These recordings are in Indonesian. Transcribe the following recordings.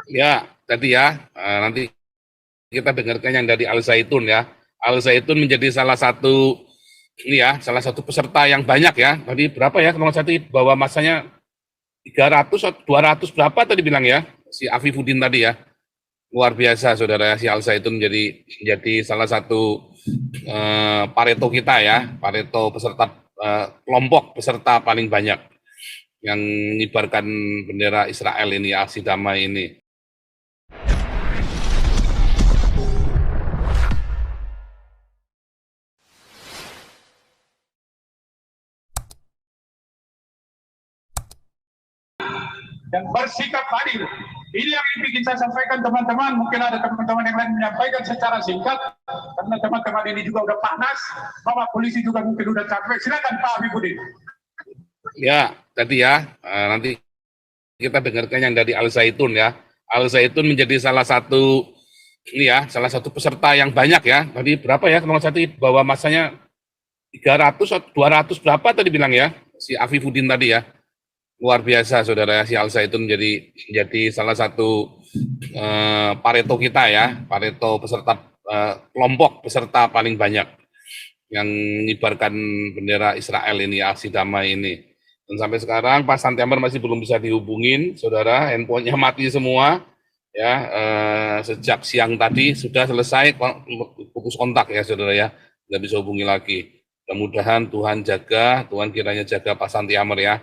Ya, tadi ya, nanti kita dengarkan yang dari Al Zaitun ya. Al Zaitun menjadi salah satu ini ya, salah satu peserta yang banyak ya. Tadi berapa ya? Kalau tadi bahwa masanya 300 atau 200 berapa tadi bilang ya? Si Afifuddin tadi ya. Luar biasa saudara si Al Zaitun menjadi salah satu Pareto kita ya, Pareto peserta kelompok peserta paling banyak yang mengibarkan bendera Israel ini, aksi damai ini. Dan bersikap adil. Ini yang ingin saya sampaikan teman-teman. Mungkin ada teman-teman yang lain menyampaikan secara singkat, karena teman-teman ini juga udah panas, Bapak polisi juga mungkin udah capek. Silakan Pak Afifuddin. Ya, tadi ya, nanti kita dengarkan yang dari Al Zaitun ya. Al Zaitun menjadi salah satu ini ya, salah satu peserta yang banyak ya. Tadi berapa ya? Kalau tadi bahwa masanya 300 atau 200 berapa tadi bilang ya? Si Afifuddin tadi ya. Luar biasa saudara si Al Zaitun menjadi salah satu Pareto kita ya, Pareto peserta kelompok peserta paling banyak yang mengibarkan bendera Israel ini, aksi damai ini. Dan sampai sekarang Pak Santiamer masih belum bisa dihubungin, saudara, handphonenya mati semua ya. Sejak siang tadi sudah selesai putus kontak ya saudara ya, nggak bisa hubungi lagi. Mudah-mudahan Tuhan jaga, Tuhan kiranya jaga Pak Santiamer ya.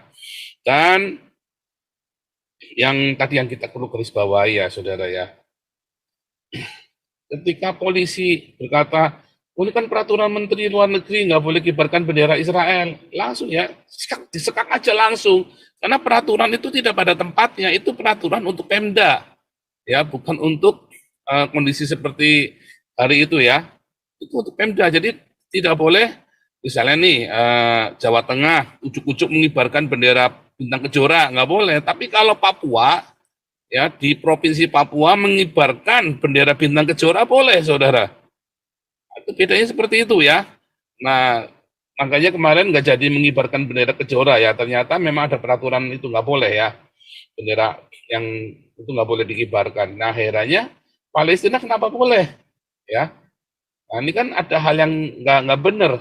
Dan yang tadi yang kita perlu garis bawahi ya saudara ya, ketika polisi berkata, ini kan peraturan Menteri Luar Negeri nggak boleh kibarkan bendera Israel, langsung ya disekak aja langsung, karena peraturan itu tidak pada tempatnya, itu peraturan untuk Pemda ya, bukan untuk kondisi seperti hari itu ya, itu untuk Pemda. Jadi tidak boleh misalnya nih Jawa Tengah ujuk-ujuk mengibarkan bendera bintang kejora, nggak boleh. Tapi kalau Papua ya, di provinsi Papua mengibarkan bendera bintang kejora boleh saudara. Itu bedanya seperti itu ya. Nah, makanya kemarin nggak jadi mengibarkan bendera kejora ya, ternyata memang ada peraturan itu nggak boleh ya, bendera yang itu nggak boleh dikibarkan. Nah, akhirnya Palestina kenapa boleh ya? Nah, ini kan ada hal yang nggak benar,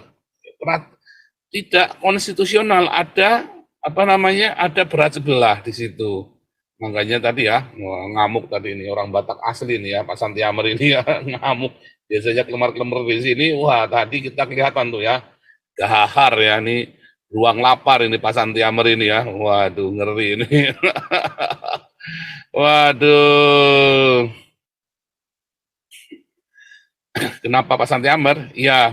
tidak konstitusional, ada apa namanya, ada berat sebelah di situ. Makanya tadi ya, ngamuk tadi ini orang Batak asli nih ya, Pak Santiamer ini ya, ngamuk. Biasanya kelemar-kelemar di sini, wah tadi kita kelihatan tuh ya, gahar ya, ini ruang lapar ini Pak Santiamer ini ya, waduh ngeri ini. Waduh, kenapa Pak Santiamer? Ya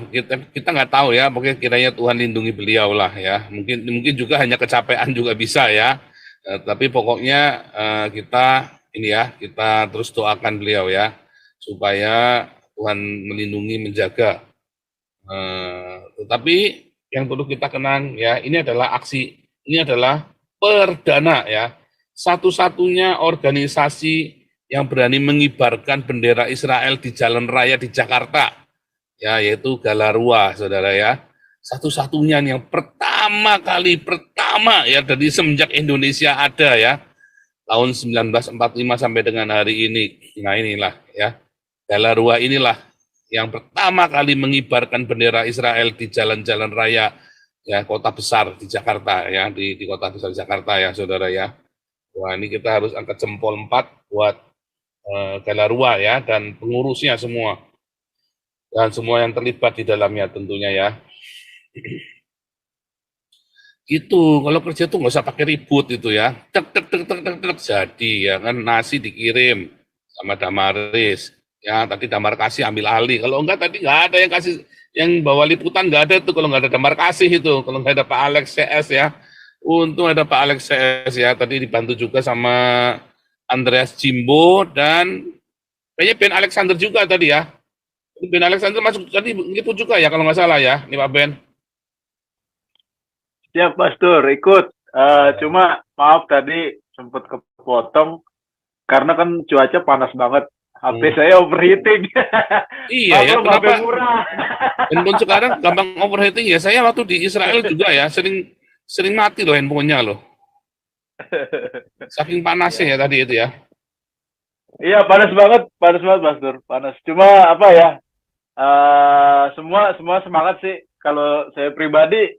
kita nggak tahu ya, mungkin kiranya Tuhan lindungi beliau lah ya. Mungkin juga hanya kecapean juga bisa ya. Tapi pokoknya kita ini ya, kita terus doakan beliau ya, supaya Tuhan melindungi, menjaga. Tetapi yang perlu kita kenang ya, ini adalah perdana ya, satu-satunya organisasi yang berani mengibarkan bendera Israel di jalan raya di Jakarta, ya, yaitu Galarua, saudara ya. Satu-satunya yang pertama ya, dari semenjak Indonesia ada ya, tahun 1945 sampai dengan hari ini. Nah inilah ya, Galarua inilah yang pertama kali mengibarkan bendera Israel di jalan-jalan raya ya, kota besar di Jakarta ya, di kota besar Jakarta ya saudara ya. Wah ini kita harus angkat jempol 4 buat Galarua ya, dan pengurusnya semua, dan semua yang terlibat di dalamnya tentunya ya. Gitu, kalau kerja tuh nggak usah pakai ribut itu ya, tek tek tek tek tek tek, jadi ya kan, nasi dikirim sama Damaris ya, tadi Damar kasih ambil alih, kalau enggak tadi nggak ada yang kasih, yang bawa liputan nggak ada tuh kalau nggak ada Damar kasih itu, kalau nggak ada Pak Alex CS ya. Untung ada Pak Alex CS ya, tadi dibantu juga sama Andreas Jimbo, dan kayaknya Ben Alexander juga tadi ya. Ben Alexander masuk tadi liput juga ya kalau nggak salah ya, nih Pak Ben. Siap, Pastor, ikut. Cuma maaf tadi sempat kepotong karena kan cuaca panas banget. HP saya overheating. Iya ya, kenapa handphone sekarang gampang overheating ya? Saya waktu di Israel juga ya, sering mati loh handphonenya loh. Saking panasnya ya tadi itu ya. Iya, panas banget, Pastor, panas. Cuma apa ya? Semua semangat sih. Kalau saya pribadi,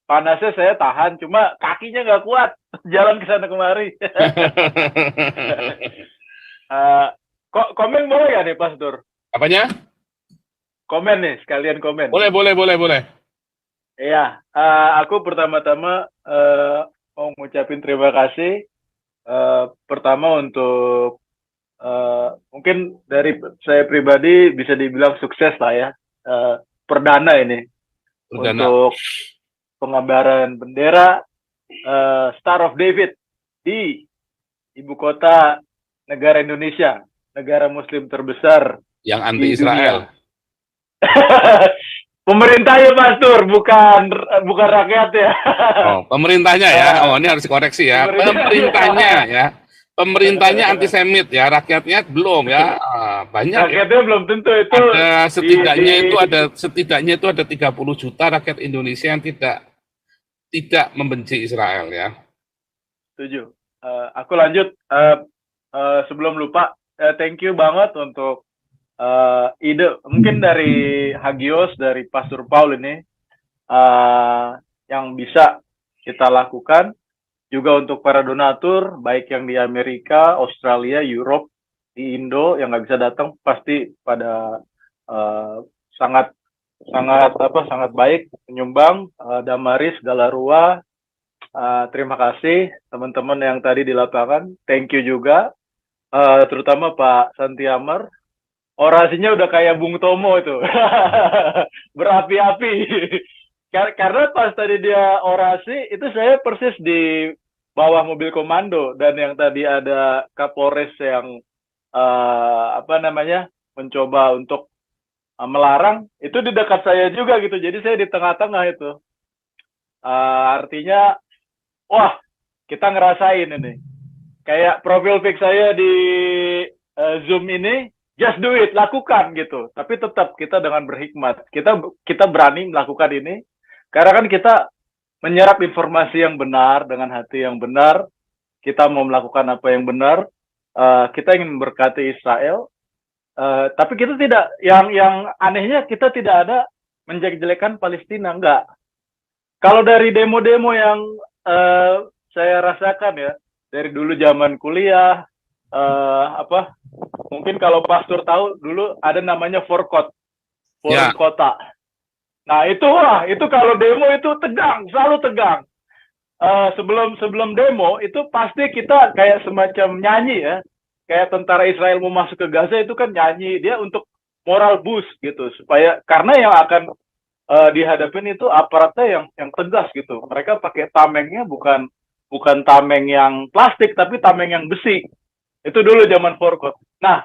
panasnya saya tahan, cuma kakinya nggak kuat jalan ke sana kemari. Eh, kok komen boleh ya nih, Pastor? Apanya? Komen nih, sekalian komen. Boleh, boleh, boleh, boleh. Iya, aku pertama-tama mau ngucapin terima kasih. Pertama untuk mungkin dari saya pribadi bisa dibilang sukses lah ya. Perdana ini Perdana. untuk pengabaran bendera Star of David di ibu kota negara Indonesia, negara Muslim terbesar Yang anti di Israel. dunia. Pemerintahnya Pastor, bukan rakyat ya. Oh, pemerintahnya ya. Oh, ini harus dikoreksi ya. Pemerintahnya ya. Pemerintahnya antisemit ya, rakyatnya belum ya. Banyak ya. Rakyatnya belum tentu itu. Ada setidaknya itu ada 30 juta rakyat Indonesia yang tidak membenci Israel ya. Setuju. Aku lanjut. Sebelum lupa, thank you banget untuk ide mungkin dari Hagios, dari Pastor Paul ini yang bisa kita lakukan. Juga untuk para donatur, baik yang di Amerika, Australia, Europe, di Indo yang nggak bisa datang, pasti pada sangat baik menyumbang. Damaris, Galarua, terima kasih teman-teman yang tadi di lapangan. Thank you juga, terutama Pak Santiamar. Orasinya udah kayak Bung Tomo itu, berapi-api. Karena pas tadi dia orasi, itu saya persis di bawah mobil komando, dan yang tadi ada Kapolres yang mencoba untuk melarang, itu di dekat saya juga gitu. Jadi saya di tengah-tengah itu. Artinya, wah, kita ngerasain ini. Kayak profil pic saya di Zoom ini, just do it, lakukan gitu. Tapi tetap kita dengan berhikmat. Kita berani melakukan ini karena kan kita menyerap informasi yang benar dengan hati yang benar. Kita mau melakukan apa yang benar. Kita ingin memberkati Israel. Tapi kita tidak, yang anehnya kita tidak ada menjelek-jelekan Palestina, enggak. Kalau dari demo-demo yang saya rasakan ya, dari dulu zaman kuliah, mungkin kalau Pastor tahu dulu ada namanya Forkot, Forum Kota. Nah itu kalau demo itu tegang, selalu tegang. Sebelum demo itu pasti kita kayak semacam nyanyi ya, kayak tentara Israel mau masuk ke Gaza itu kan nyanyi dia untuk moral boost gitu, supaya karena yang akan dihadapin itu aparatnya yang tegas gitu. Mereka pakai tamengnya bukan tameng yang plastik tapi tameng yang besi. Itu dulu zaman Forkot. Nah,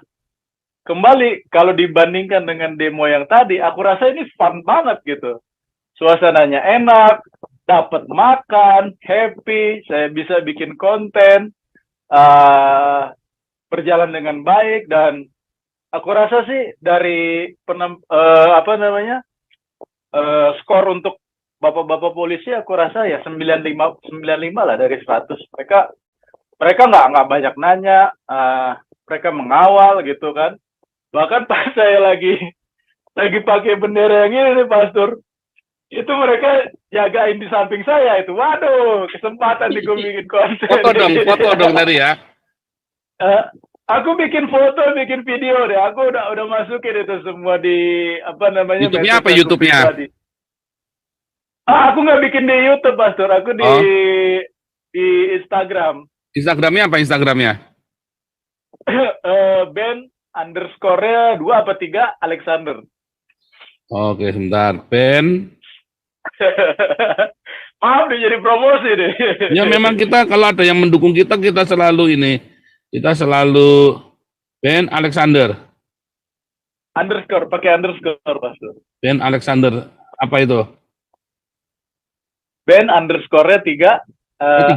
kembali kalau dibandingkan dengan demo yang tadi, aku rasa ini fun banget gitu. Suasananya enak, dapat makan, happy, saya bisa bikin konten, berjalan dengan baik, dan aku rasa sih dari skor untuk bapak-bapak polisi, aku rasa ya 95 lah dari 100. Mereka nggak banyak nanya, mereka mengawal gitu kan. Bahkan pas saya lagi pakai bendera yang ini nih Pastor, itu mereka jagain di samping saya itu. Waduh, kesempatan nih gue bikin konten. Foto dong tadi ya. Aku bikin foto, bikin video deh. Aku udah masukin itu semua di YouTube-nya apa YouTube-nya? Aku nggak bikin di YouTube, Pastor. Aku di Instagram. Instagramnya apa Instagramnya? Ben_nya 2 apa 3 Alexander. Oke, sebentar. Ben. Maaf deh, jadi promosi deh. Ya memang kita kalau ada yang mendukung kita selalu ini. Kita selalu Ben Alexander. Underscore, pakai underscore, Pastor. Ben Alexander, apa itu? Ben_nya 3, 3.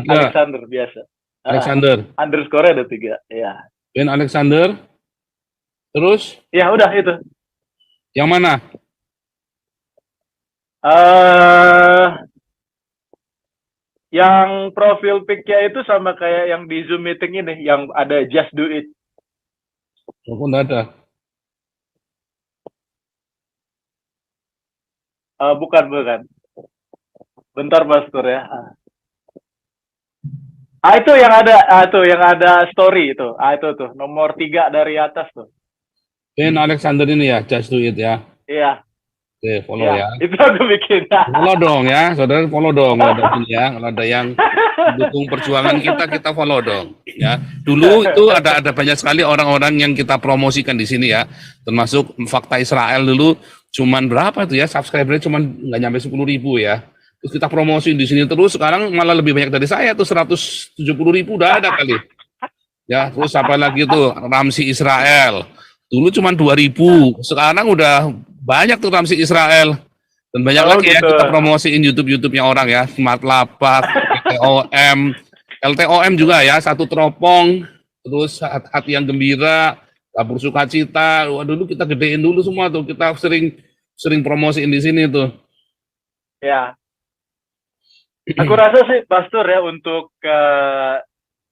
Alexander biasa. Alexander. Underscore ada 3, ya. Ben Alexander. Terus? Ya udah itu. Yang mana? Yang profil pic-nya itu sama kayak yang di Zoom meeting ini, yang ada just do it. Kok enggak ada? Bukan, bukan. Bentar, Pastor ya. Itu yang ada, tuh yang ada story itu. Itu tuh nomor 3 dari atas tuh. Ben Alexander ini ya, Just Do It ya. Iya, Oke, follow iya. ya. Itu aku bikin. Follow dong ya, saudara follow dong kalau ada sini ya. Kalau ada yang mendukung perjuangan kita follow dong ya. Dulu itu ada banyak sekali orang-orang yang kita promosikan di sini ya, termasuk Fakta Israel dulu cuman berapa tuh ya, subscribernya cuman nggak nyampe 10.000 ya. Terus kita promosiin di sini terus, sekarang malah lebih banyak dari saya tuh 170.000 udah ada kali. Ya, terus apa lagi tuh Ramsi Israel. Dulu cuman 2.000, sekarang udah banyak tuh Ramsi Israel. Dan banyak lagi ya gitu. kita promosiin YouTube-nya orang ya, Smart Lapak, LTOM, LTOM juga ya, Satu Teropong, terus Hati yang Gembira, Dapur Sukacita. Wah, dulu kita gedein dulu semua tuh, kita sering promosiin di sini tuh. Ya. Aku rasa sih Pastor ya untuk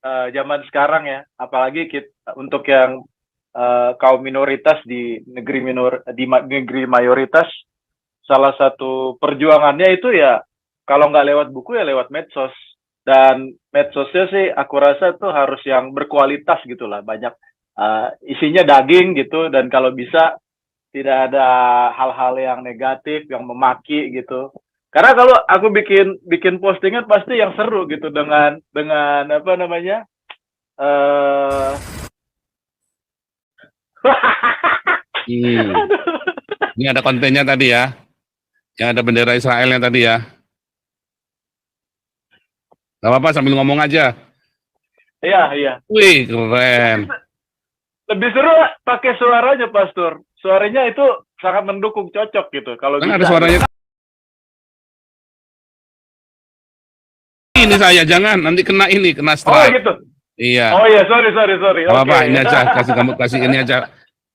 zaman sekarang ya, apalagi untuk yang kaum minoritas di negeri mayoritas, salah satu perjuangannya itu ya kalau nggak lewat buku ya lewat medsos. Dan medsosnya sih aku rasa tuh harus yang berkualitas gitulah, banyak isinya daging gitu, dan kalau bisa tidak ada hal-hal yang negatif yang memaki gitu. Karena kalau aku bikin postingan pasti yang seru gitu dengan apa namanya? Ini ada kontennya tadi ya. Yang ada bendera Israelnya tadi ya. Gak apa-apa sambil ngomong aja. Iya, iya. Wih, keren. Lebih seru pakai suaranya, Pastor. Suaranya itu sangat mendukung, cocok gitu. Kalau Kan bisa. ada suaranya. Ini saya jangan nanti kena strike. Oh gitu. Iya. Oh iya, sorry. Gak apa-apa, Okay. ini aja kasih ini aja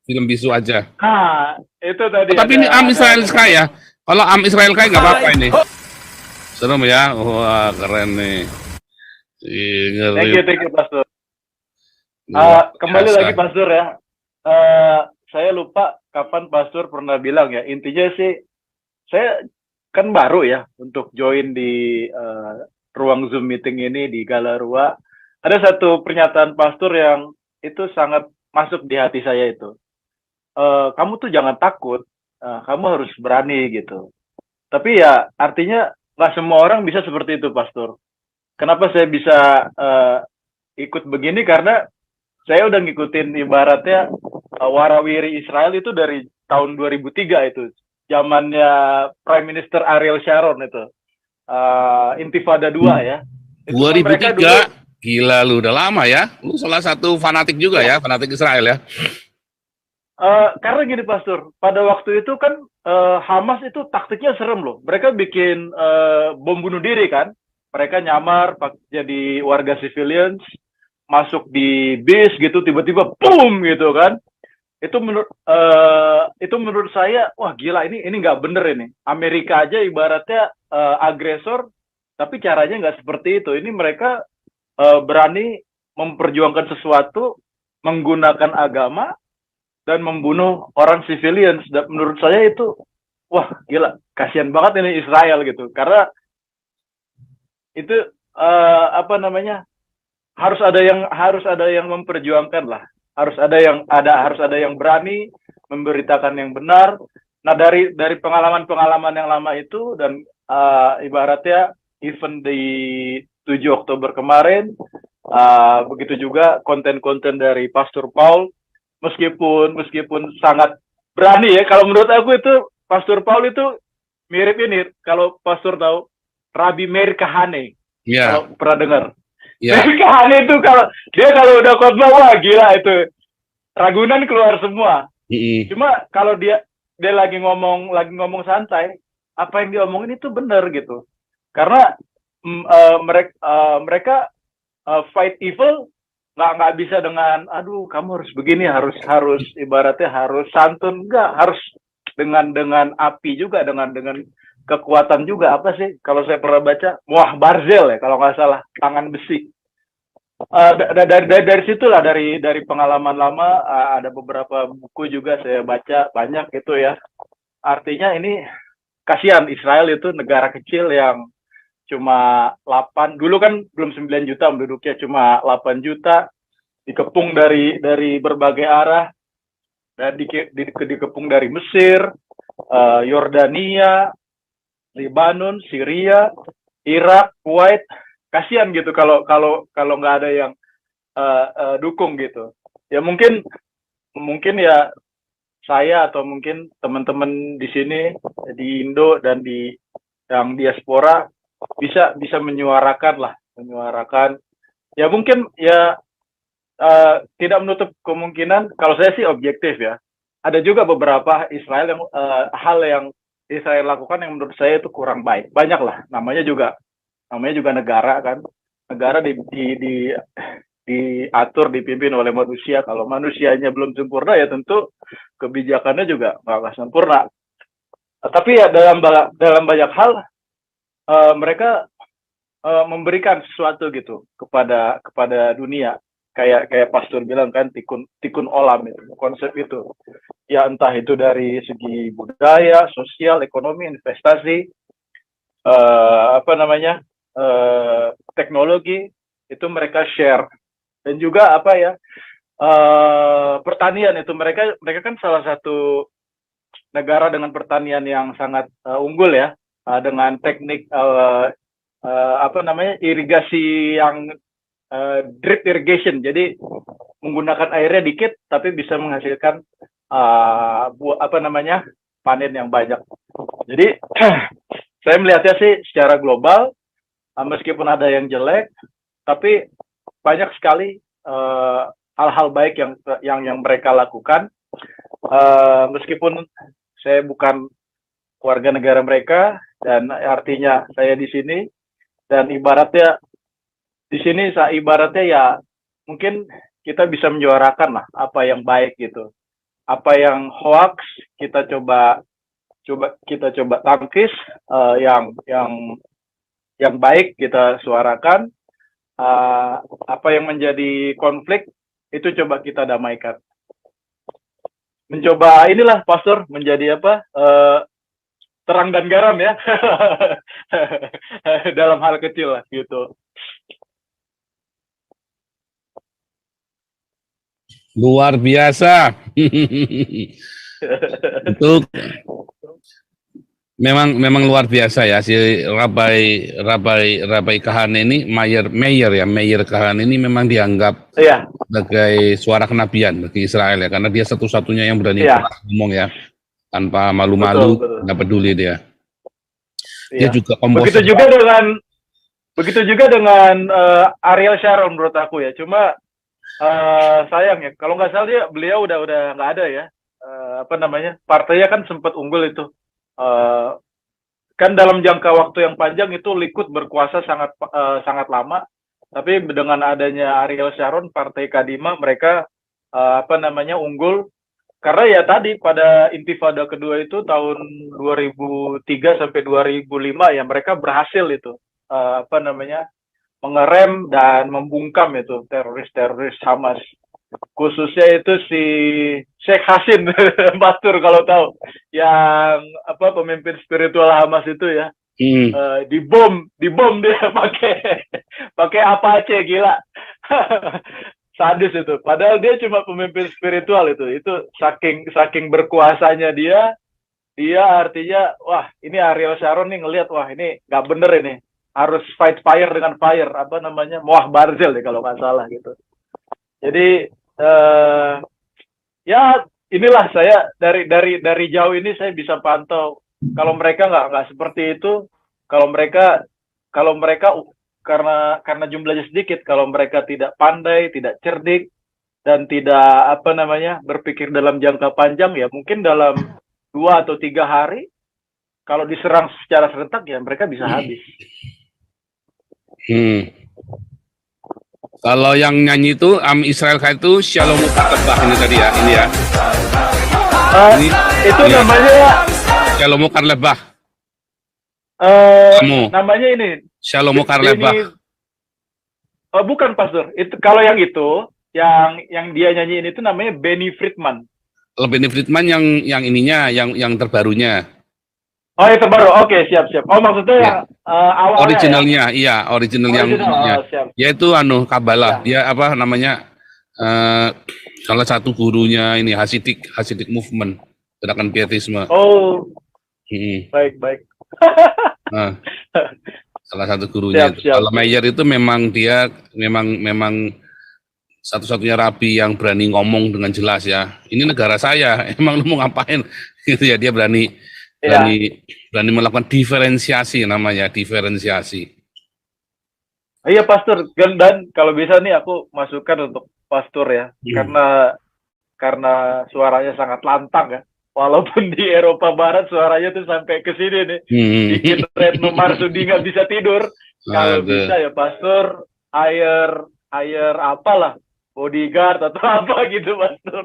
film bisu aja. Nah, itu tadi. Tapi ini Am Israel Sky ya. Kalau Am Israel Sky nggak apa-apa ini. Serem ya. Wah, keren nih. Thank you, Pastor. Kembali lagi, Pastor ya. Saya lupa kapan Pastor pernah bilang ya. Intinya sih, saya kan baru ya untuk join di ruang Zoom meeting ini di Galarua. Ada satu pernyataan Pastor yang itu sangat masuk di hati saya itu. Kamu tuh jangan takut, kamu harus berani gitu. Tapi ya artinya nggak semua orang bisa seperti itu, Pastor. Kenapa saya bisa ikut begini? Karena saya udah ngikutin ibaratnya warawiri Israel itu dari tahun 2003 itu. Zamannya Prime Minister Ariel Sharon itu. Intifada 2 ya. Itu 2003, dulu, gila lu udah lama ya. Lu salah satu fanatik juga ya, fanatik Israel ya. Karena gini Pastor, pada waktu itu kan Hamas itu taktiknya serem loh. Mereka bikin bom bunuh diri kan. Mereka nyamar jadi warga civilians, masuk di bis gitu, tiba-tiba boom gitu kan. Itu menurut saya, wah gila, ini nggak bener ini. Amerika aja ibaratnya agresor, tapi caranya nggak seperti itu. Ini mereka berani memperjuangkan sesuatu, menggunakan agama, dan membunuh orang civilians. Dan menurut saya itu, wah gila, kasihan banget ini Israel gitu. Karena itu apa namanya, harus ada yang memperjuangkan lah. Harus ada yang berani memberitakan yang benar. Nah dari pengalaman yang lama itu dan ibaratnya event di 7 Oktober kemarin, begitu juga konten-konten dari Pastor Paul, meskipun sangat berani ya. Kalau menurut aku itu Pastor Paul itu mirip ini, kalau Pastor tahu Rabbi Meir Kahane, kalau pernah dengar. Meir Kahane itu kalau udah khotbah, wah gila itu Ragunan keluar semua. Cuma kalau dia lagi ngomong santai, apa yang diomongin itu benar gitu. Karena mereka fight evil nggak bisa dengan aduh kamu harus begini, harus ibaratnya harus santun, enggak, harus dengan api juga, dengan kekuatan juga. Apa sih kalau saya pernah baca, Muah Barzel ya kalau nggak salah, tangan besi. Dari situlah, dari pengalaman lama, ada beberapa buku juga saya baca banyak gitu ya. Artinya ini kasihan, Israel itu negara kecil yang cuma 8, dulu kan belum 9 juta penduduknya, cuma 8 juta, dikepung dari berbagai arah, dan dikepung dari Mesir, Yordania, Lebanon, Syria, Irak, Kuwait. Kasihan gitu kalau nggak ada yang dukung gitu. Ya mungkin ya saya atau mungkin teman-teman di sini di Indo dan di yang diaspora bisa menyuarakan ya mungkin ya, tidak menutup kemungkinan. Kalau saya sih objektif ya, ada juga beberapa hal yang Israel lakukan yang menurut saya itu kurang baik. Banyak lah, namanya juga negara kan, negara diatur, dipimpin oleh manusia. Kalau manusianya belum sempurna ya tentu kebijakannya juga nggak sempurna. Tapi ya dalam banyak hal mereka memberikan sesuatu gitu kepada dunia. Kayak pastor bilang kan, tikun olam itu, konsep itu. Ya entah itu dari segi budaya, sosial, ekonomi, investasi, teknologi, itu mereka share. Dan juga pertanian itu, mereka kan salah satu negara dengan pertanian yang sangat unggul ya, dengan teknik irigasi yang drip irrigation. Jadi menggunakan airnya dikit tapi bisa menghasilkan panen yang banyak. Jadi saya melihatnya sih secara global, meskipun ada yang jelek, tapi banyak sekali hal-hal baik yang mereka lakukan. Meskipun saya bukan warga negara mereka, dan artinya saya di sini, dan ibaratnya ya mungkin kita bisa menyuarakan lah apa yang baik gitu, apa yang hoax kita coba tangkis, yang baik kita suarakan, apa yang menjadi konflik itu coba kita damaikan. Mencoba inilah pastor menjadi terang dan garam ya. Dalam hal kecil lah gitu. Luar biasa. Itu memang luar biasa ya, si Rabai Kahane ini, Meyer Kahane ini memang dianggap sebagai suara kenabian bagi Israel ya, karena dia satu-satunya yang berani ngomong ya, tanpa malu-malu, nggak peduli dia. Dia juga komposer. Begitu juga dengan Ariel Sharon menurut aku ya. Cuma sayang ya, kalau nggak salah beliau udah nggak ada ya. Partainya kan sempat unggul itu. Kan dalam jangka waktu yang panjang itu Likud berkuasa sangat lama. Tapi dengan adanya Ariel Sharon, Partai Kadima, mereka unggul. Karena ya tadi pada Intifada kedua itu tahun 2003 sampai 2005 ya, mereka berhasil itu mengerem dan membungkam itu teroris Hamas. Khususnya itu si Sheikh Hasin, Pastor kalau tahu, yang pemimpin spiritual Hamas itu ya, dibom dia pakai Apache, gila. Sadis itu. Padahal dia cuma pemimpin spiritual itu saking berkuasanya dia artinya, wah ini Ariel Sharon nih ngelihat, wah ini nggak bener ini, harus fight fire dengan fire, Moah Barzel deh kalau nggak salah gitu. Jadi ya inilah, saya dari jauh ini saya bisa pantau kalau mereka nggak seperti itu, kalau mereka karena jumlahnya sedikit, kalau mereka tidak pandai, tidak cerdik, dan tidak berpikir dalam jangka panjang, ya mungkin dalam 2 atau 3 hari kalau diserang secara serentak ya mereka bisa habis. Kalau yang nyanyi itu Israel itu Shalom Mukatebah ini tadi ya, ini ya. Itu ini namanya Shalom Mukatebah. Namanya ini Shalom Mukatebah. bukan Pastor. Itu kalau yang itu, yang dia nyanyiin itu namanya Benny Friedman. Benny Friedman yang ininya, yang terbarunya. Oh, yang terbaru. Oke, siap. Oh, maksudnya Ya. yang awalnya Originalnya, iya, original yang ininya. siap. Yaitu Kabbalah. Ya. Dia apa namanya? Salah satu gurunya ini Hasidic movement, gerakan pietisme. Oh, baik. Nah, salah satu gurunya. Siap. Kalau Meyer itu memang dia memang satu-satunya rabi yang berani ngomong dengan jelas ya. Ini negara saya, emang lu mau ngapain? Gitu ya, dia berani melakukan diferensiasi, namanya diferensiasi. Iya, Pastor. Dan kalau bisa nih aku masukkan untuk Pastor ya, karena suaranya sangat lantang ya. Walaupun di Eropa Barat suaranya tuh sampai ke sini nih, bikin Retno Marsudi nggak bisa tidur. Kalau bisa ya Pastor, air apalah, bodyguard atau apa gitu, Pastor.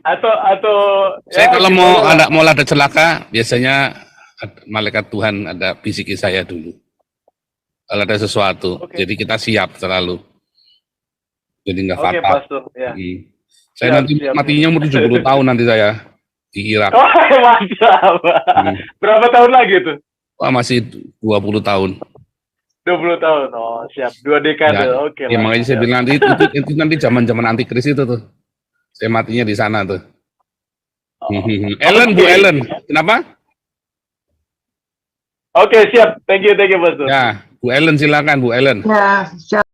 atau saya kalau mau ada celaka, biasanya malaikat Tuhan ada bisiki saya dulu. Kalau ada sesuatu, jadi kita siap selalu. Jadi nggak fatal. Pastor, ya. Saya nanti matinya umur 70 tahun nanti saya di Irak. Oh, mantap. Berapa tahun lagi tuh? Wah, masih 20 tahun. 20 tahun. Oh, siap. 2 dekade. Ya, Oke. Ya, makanya saya bilang itu nanti zaman antikris itu tuh. Saya matinya di sana tuh. Bu Ellen. Kenapa? Oke, siap. Thank you, Pastor. Ya, Bu Ellen silakan, Bu Ellen. Ya, siap.